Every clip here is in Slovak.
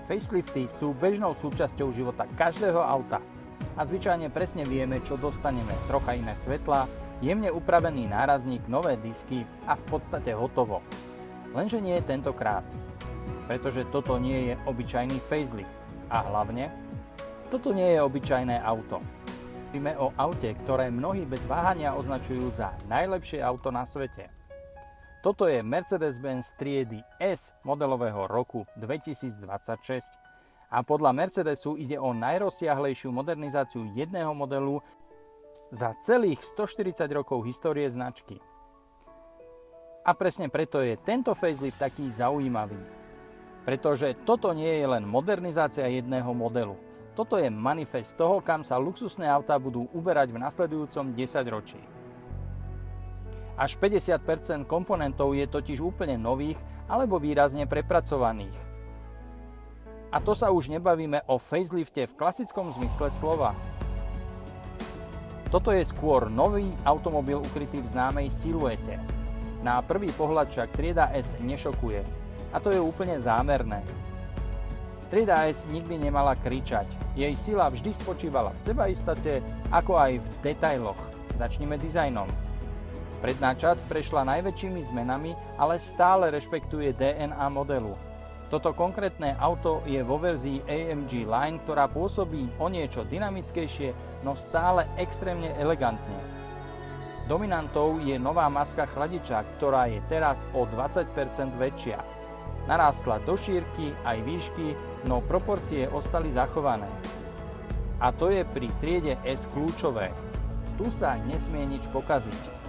Facelifty sú bežnou súčasťou života každého auta a zvyčajne presne vieme, čo dostaneme. Trocha iné svetla, jemne upravený nárazník, nové disky a v podstate hotovo. Lenže nie je tentokrát, pretože toto nie je obyčajný facelift a hlavne toto nie je obyčajné auto. Hovoríme o aute, ktoré mnohí bez váhania označujú za najlepšie auto na svete. Toto je Mercedes-Benz triedy S modelového roku 2026 a podľa Mercedesu ide o najrozsiahlejšiu modernizáciu jedného modelu za celých 140 rokov histórie značky. A presne preto je tento facelift taký zaujímavý. Pretože toto nie je len modernizácia jedného modelu. Toto je manifest toho, kam sa luxusné autá budú uberať v nasledujúcom 10-ročí. Až 50% komponentov je totiž úplne nových alebo výrazne prepracovaných. A to sa už nebavíme o facelifte v klasickom zmysle slova. Toto je skôr nový automobil ukrytý v známej siluete. Na prvý pohľad však trieda S nešokuje. A to je úplne zámerné. Trieda S nikdy nemala kričať. Jej sila vždy spočívala v sebaistote, ako aj v detailoch. Začnime dizajnom. Predná časť prešla najväčšími zmenami, ale stále rešpektuje DNA modelu. Toto konkrétne auto je vo verzii AMG Line, ktorá pôsobí o niečo dynamickejšie, no stále extrémne elegantne. Dominantou je nová maska chladiča, ktorá je teraz o 20% väčšia. Narástla do šírky aj výšky, no proporcie ostali zachované. A to je pri triede S kľúčové. Tu sa nesmie nič pokaziť.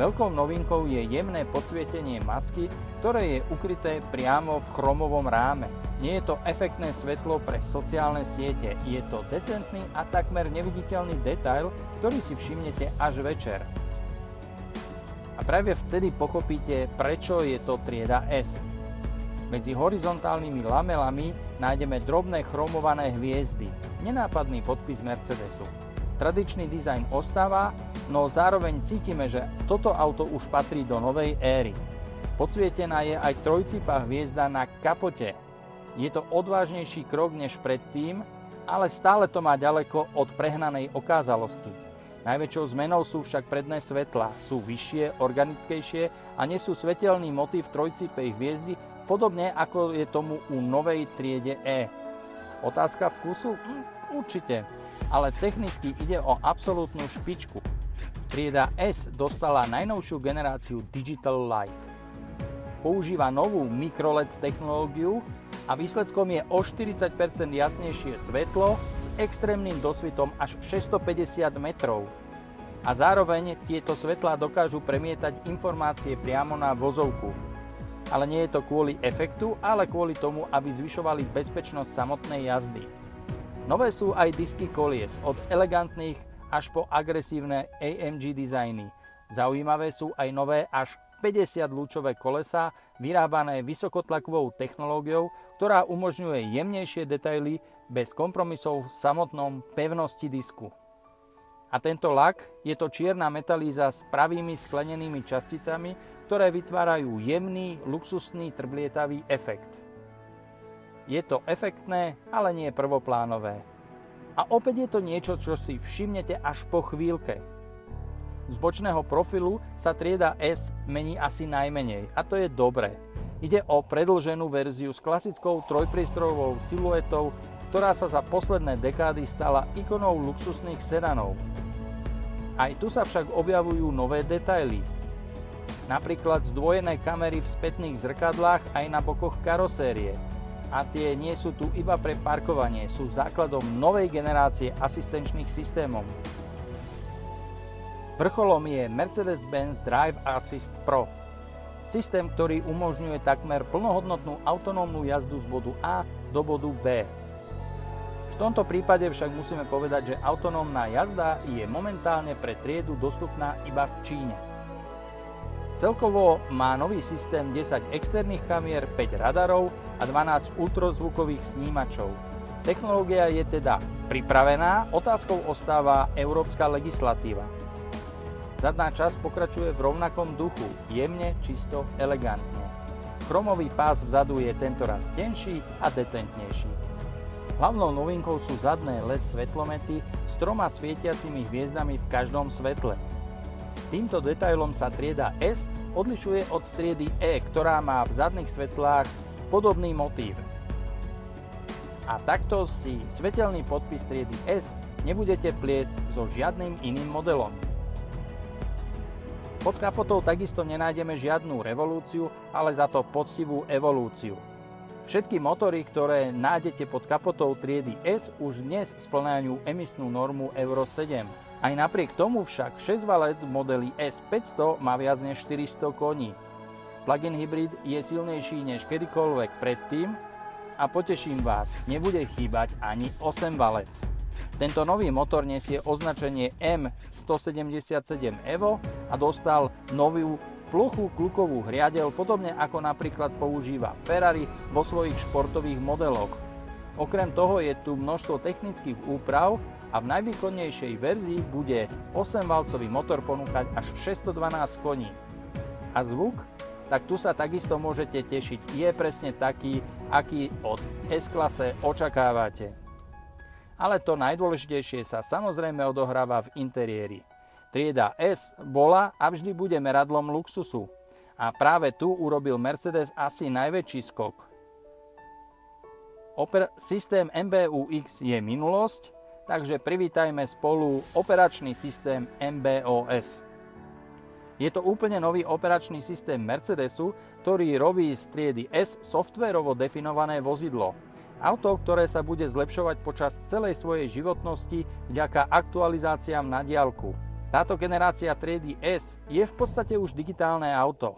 Veľkou novinkou je jemné podsvietenie masky, ktoré je ukryté priamo v chromovom ráme. Nie je to efektné svetlo pre sociálne siete, je to decentný a takmer neviditeľný detail, ktorý si všimnete až večer. A práve vtedy pochopíte, prečo je to trieda S. Medzi horizontálnymi lamelami nájdeme drobné chromované hviezdy, nenápadný podpis Mercedesu. Tradičný dizajn ostáva, no zároveň cítime, že toto auto už patrí do novej éry. Podsvietená je aj trojcípá hviezda na kapote. Je to odvážnejší krok než predtým, ale stále to má ďaleko od prehnanej okázalosti. Najväčšou zmenou sú však predné svetlá, sú vyššie, organickejšie a nesú svetelný motív trojcípej hviezdy, podobne ako je tomu u novej triede E. Otázka vkusu? Určite, ale technicky ide o absolútnu špičku. Trieda S dostala najnovšiu generáciu Digital Light. Používa novú microLED technológiu a výsledkom je o 40% jasnejšie svetlo s extrémnym dosvitom až 650 metrov. A zároveň tieto svetlá dokážu premietať informácie priamo na vozovku. Ale nie je to kvôli efektu, ale kvôli tomu, aby zvyšovali bezpečnosť samotnej jazdy. Nové sú aj disky kolies, od elegantných až po agresívne AMG dizajny. Zaujímavé sú aj nové až 50-lúčové kolesá, vyrábané vysokotlakovou technológiou, ktorá umožňuje jemnejšie detaily bez kompromisov v samotnom pevnosti disku. A tento lak je to čierna metalíza s pravými sklenenými časticami, ktoré vytvárajú jemný, luxusný, trblietavý efekt. Je to efektné, ale nie prvoplánové. A opäť je to niečo, čo si všimnete až po chvíľke. Z bočného profilu sa trieda S mení asi najmenej, a to je dobré. Ide o predĺženú verziu s klasickou trojpriestorovou siluetou, ktorá sa za posledné dekády stala ikonou luxusných sedanov. Aj tu sa však objavujú nové detaily. Napríklad zdvojené kamery v spätných zrkadlách aj na bokoch karosérie. A tie nie sú tu iba pre parkovanie, sú základom novej generácie asistenčných systémov. Vrcholom je Mercedes-Benz Drive Assist Pro. Systém, ktorý umožňuje takmer plnohodnotnú autonómnu jazdu z bodu A do bodu B. V tomto prípade však musíme povedať, že autonómna jazda je momentálne pre triedu dostupná iba v Číne. Celkovo má nový systém 10 externých kamier, 5 radarov a 12 ultrazvukových snímačov. Technológia je teda pripravená, otázkou ostáva európska legislatíva. Zadná časť pokračuje v rovnakom duchu, jemne, čisto, elegantne. chromový pás vzadu je tentoraz tenší a decentnejší. Hlavnou novinkou sú zadné LED svetlomety s 3 svietiacimi hviezdami v každom svetle. Týmto detailom sa trieda S odlišuje od triedy E, ktorá má v zadných svetlách podobný motív. A takto si svetelný podpis triedy S nebudete pliesť so žiadnym iným modelom. Pod kapotou takisto nenájdeme žiadnu revolúciu, ale za to poctivú evolúciu. Všetky motory, ktoré nájdete pod kapotou triedy S, už dnes spĺňajú emisnú normu Euro 7. Aj napriek tomu však 6-valec v modeli S500 má viac než 400 koní. Plug-in hybrid je silnejší než kedykoľvek predtým a poteším vás, nebude chýbať ani 8-valec. Tento nový motor nesie označenie M177 Evo a dostal novú plochú klukovú hriadeľ, podobne ako napríklad používa Ferrari vo svojich športových modeloch. Okrem toho je tu množstvo technických úprav a v najvýkonnejšej verzii bude 8-valcový motor ponúkať až 612 koní. A zvuk? Tak tu sa takisto môžete tešiť. Je presne taký, aký od S-klase očakávate. Ale to najdôležitejšie sa samozrejme odohráva v interiéri. Trieda S bola a vždy bude meradlom luxusu. A práve tu urobil Mercedes asi najväčší skok. Systém MBUX je minulosť, takže privítajme spolu operačný systém MBOS. Je to úplne nový operačný systém Mercedesu, ktorý robí z triedy S softvérovo definované vozidlo. Auto, ktoré sa bude zlepšovať počas celej svojej životnosti vďaka aktualizáciám na diaľku. Táto generácia triedy S je v podstate už digitálne auto.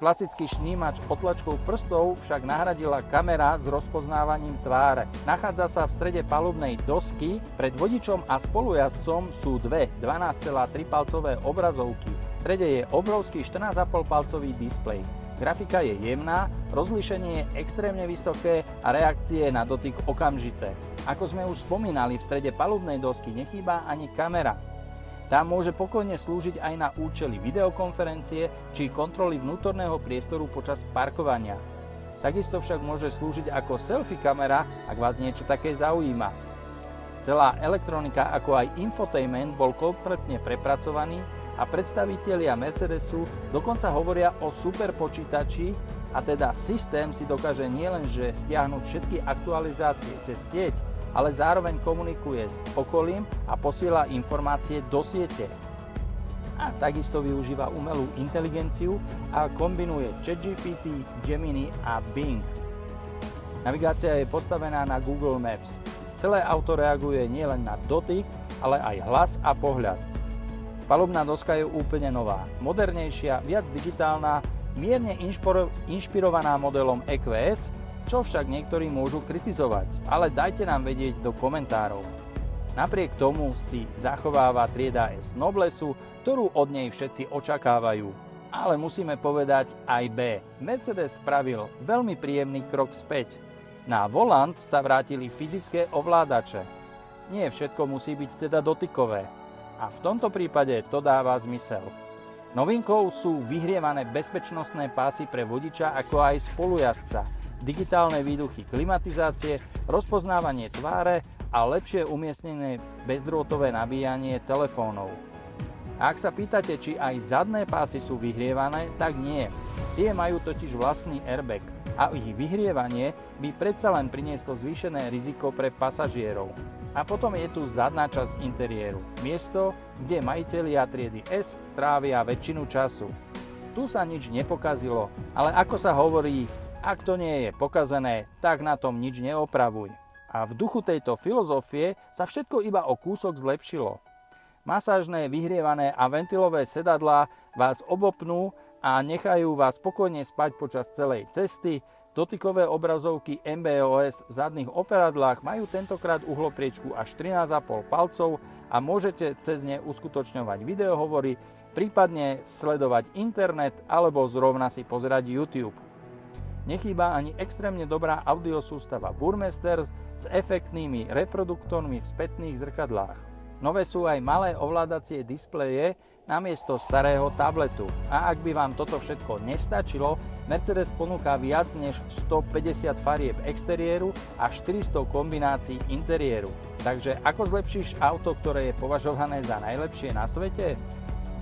Klasický snímač otlačkou prstov však nahradila kamera s rozpoznávaním tváre. Nachádza sa v strede palubnej dosky, pred vodičom a spolujazdcom sú dve 12,3 palcové obrazovky. V strede je obrovský 14,5 palcový displej. Grafika je jemná, rozlíšenie je extrémne vysoké a reakcie na dotyk okamžité. Ako sme už spomínali, v strede palubnej dosky nechýba ani kamera. Tá môže pokojne slúžiť aj na účely videokonferencie či kontroly vnútorného priestoru počas parkovania. Takisto však môže slúžiť ako selfie kamera, ak vás niečo také zaujíma. Celá elektronika ako aj infotainment bol kompletne prepracovaný a predstavitelia Mercedesu dokonca hovoria o superpočítači, a teda systém si dokáže nielenže stiahnuť všetky aktualizácie cez sieť, ale zároveň komunikuje s okolím a posiela informácie do siete. A takisto využíva umelú inteligenciu a kombinuje ChatGPT, Gemini a Bing. Navigácia je postavená na Google Maps. Celé auto reaguje nielen na dotyk, ale aj hlas a pohľad. Palubná doska je úplne nová, modernejšia, viac digitálna, mierne inšpirovaná modelom EQS, čo však niektorí môžu kritizovať, ale dajte nám vedieť do komentárov. Napriek tomu si zachováva trieda S noblesu, ktorú od nej všetci očakávajú. Ale musíme povedať aj B. Mercedes spravil veľmi príjemný krok späť. Na volant sa vrátili fyzické ovládače. Nie všetko musí byť teda dotykové. A v tomto prípade to dáva zmysel. Novinkou sú vyhrievané bezpečnostné pásy pre vodiča ako aj spolujazdca, digitálne výduchy klimatizácie, rozpoznávanie tváre a lepšie umiestnené bezdrôtové nabíjanie telefónov. A ak sa pýtate, či aj zadné pásy sú vyhrievané, tak nie. Tie majú totiž vlastný airbag a ich vyhrievanie by predsa len prinieslo zvýšené riziko pre pasažierov. A potom je tu zadná časť interiéru, miesto, kde majitelia triedy S trávia väčšinu času. Tu sa nič nepokazilo, ale ako sa hovorí, ak to nie je pokazené, tak na tom nič neopravuj. A v duchu tejto filozofie sa všetko iba o kúsok zlepšilo. Masážne, vyhrievané a ventilové sedadlá vás obopnú a nechajú vás spokojne spať počas celej cesty. Dotykové obrazovky MBOS v zadných operadlách majú tentokrát uhlopriečku až 13,5 palcov a môžete cez ne uskutočňovať videohovory, prípadne sledovať internet alebo zrovna si pozerať YouTube. Nechýba ani extrémne dobrá audiosústava Burmester s efektnými reproduktormi v spätných zrkadlách. Nové sú aj malé ovládacie displeje namiesto starého tabletu. A ak by vám toto všetko nestačilo, Mercedes ponúka viac než 150 farieb exteriéru a 400 kombinácií interiéru. Takže ako zlepšíš auto, ktoré je považované za najlepšie na svete?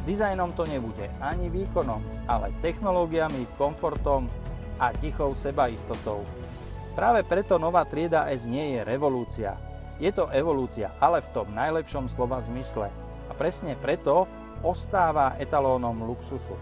Dizajnom to nebude, ani výkonom, ale technológiami, komfortom a tichou sebaistotou. Práve preto nová trieda S nie je revolúcia. Je to evolúcia, ale v tom najlepšom slova zmysle. A presne preto ostáva etalónom luxusu.